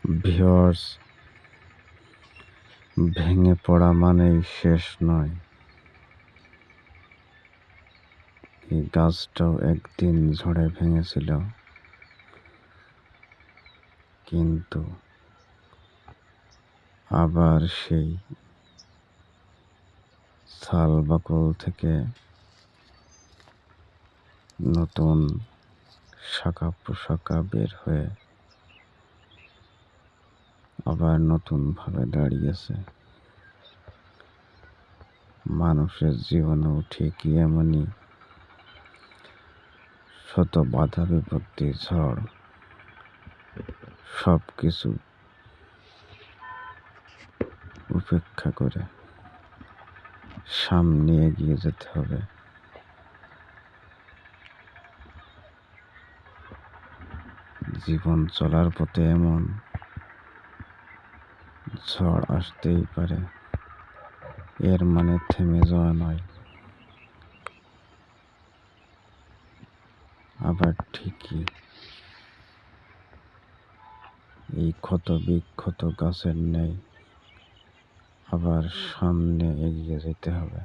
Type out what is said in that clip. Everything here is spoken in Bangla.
ভিউয়ার্স, ভেঙে পড়া মানেই শেষ নয়। এই গাছটাও একদিন ঝড়ে ভেঙেছিল, কিন্তু আবার সেই ছাল বাকল থেকে নতুন শাখা প্রশাখা বের হয়ে আবার নতুন ভাবে দাঁড়িয়েছে। মানুষের জীবনেও ঠিকই এমনই শত বাধা বিপত্তি, ঝড়, সবকিছু উপেক্ষা করে সামনে এগিয়ে যেতে হবে। জীবন চলার পথে এমন ঝড় আসতেই পারে, এর মানে থেমে যাওয়া নয়। আবার ঠিকই এই ক্ষত বিক্ষত গাছের ন্যায় আবার সামনে এগিয়ে যেতে হবে।